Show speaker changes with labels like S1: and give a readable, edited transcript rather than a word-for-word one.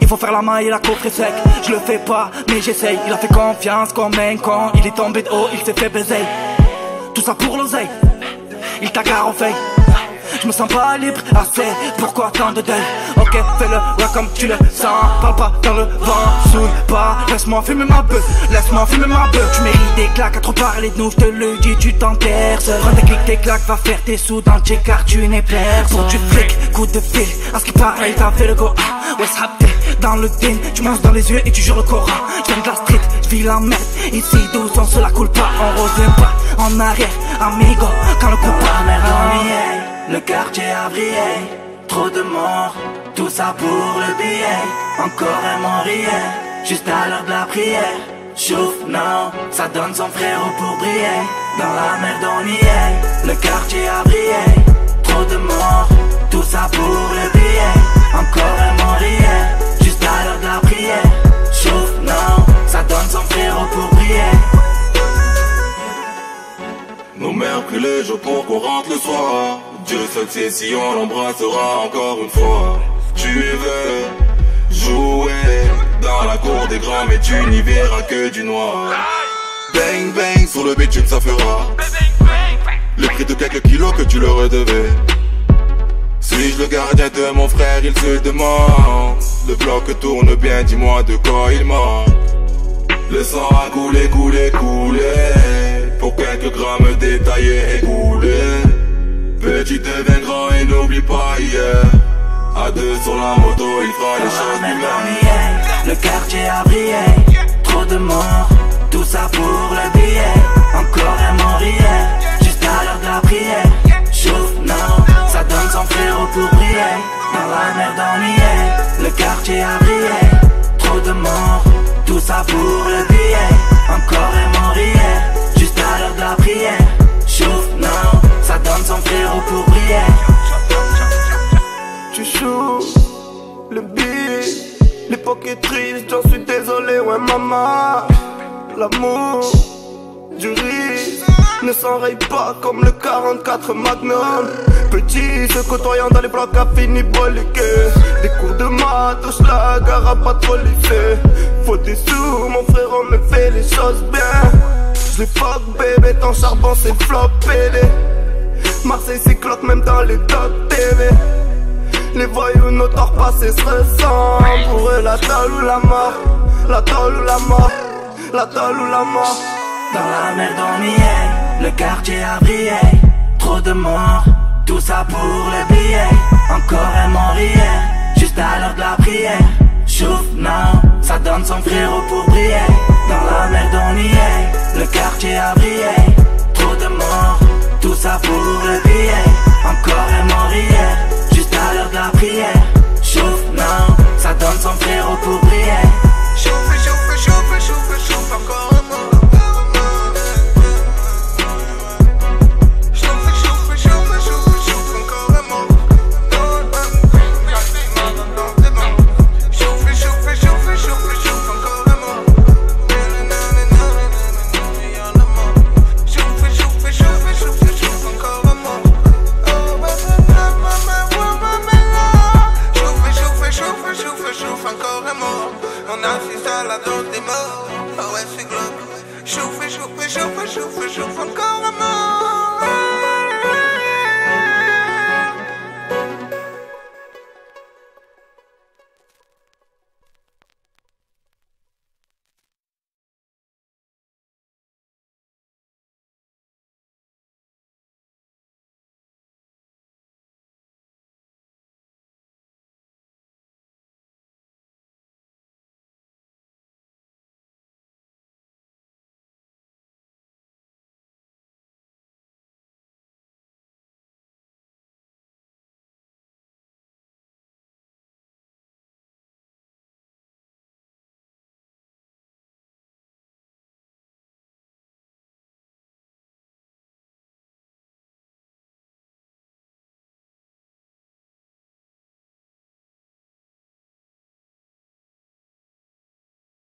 S1: Il faut faire la maille et la coffre est sec. Je le fais pas, mais j'essaye. Il a fait confiance comme un con. Il est tombé de haut, il s'est fait baiser. Tout ça pour l'oseille. Il t'a garoffé. Je me sens pas libre assez. Pourquoi tant de deuil? Ok, fais-le, ouais, comme tu le sens. Parle pas dans le vent, saoule pas. Laisse-moi fumer ma beuh, laisse-moi fumer ma beuh. Tu mérites des claques à trop parler de nous, je te le dis, tu t'enterres. Prends tes clics, tes claques, va faire tes sous dans le check car tu n'es personne. Pour du flic, coup de fil, à ce qui paraît, t'as fait le go. Ouais, ça dans le din, tu manges dans les yeux et tu jures le Coran. Je viens de la street, je vis la merde. Ici d'où on se la coule pas, on revient pas en arrière, amigo. Quand le coup part, merde, on y est. Le quartier a brillé, trop de morts, tout ça pour le billet. Encore un mort hier, juste à l'heure de la prière. Chouf, non, ça donne son frérot pour briller. Dans la merde on y est, le quartier a brillé. Trop de morts, tout ça pour le billet. Encore un mort hier, juste à l'heure de la prière. Chouf, non, ça donne son frérot pour briller.
S2: Nos mères prient les jours pour qu'on rentre le soir. Dieu seul sait si on l'embrassera encore une fois. Tu veux jouer dans la cour des grands, mais tu n'y verras que du noir. Bang bang sur le bitume ça fera le prix de quelques kilos que tu leur devais. Suis-je le gardien de mon frère, il se demande. Le bloc tourne bien, dis-moi de quoi il ment. Le sang a coulé, coulé, coulé. Pour quelques grammes détaillés et coulés. Petit devient grand et n'oublie pas hier. À deux sur la moto, il fera les choses lui-même.
S1: Le quartier a brillé, trop de morts, tout ça pour le billet. Encore un mort hier, juste à l'heure de la prière. Chouf, non, ça donne son frérot pour briller. Dans la merde on y est, le quartier a brillé. Trop de morts, tout ça pour le billet. Encore un mort hier, juste à l'heure de la prière. Chouf, non, ça donne son frérot pour briller.
S3: Tu joues le beat, l'époque est triste, j'en suis désolé, ouais maman. L'amour du risque ne s'enraye pas comme le 44 Magnum. Petit, se côtoyant dans les blocs a fini bolliqué. Des cours de maths, au schlag, à pas trop lycée. Faut des sous, mon frère, on me fait les choses bien. J'les fuck bébé, ton charbon c'est flop PD. Marseille c'est cloque même dans les top TV. Les voyous, nos torts passés se ressemblent. Pour eux la tôle ou la mort, la tôle ou la mort, la tôle ou la mort.
S1: Dans la merde on y est, le quartier a brillé. Trop de morts, tout ça pour le billet. Encore un mort hier, juste à l'heure de la prière. Chouf, non, ça donne son frérot pour briller. Dans la merde on y est, le quartier a brillé. Trop de morts, tout ça pour le billet. Encore un mort hier, juste à l'heure de la prière. Chouf, non, ça donne son frérot pour briller.
S4: Chauffe, chauffe, chauffe, chauffe, chauffe, encore un mort. On assiste à la danse des morts. Ah ouais c'est glauque. Chauffe, chauffe, chauffe, chauffe, chauffe encore un mort.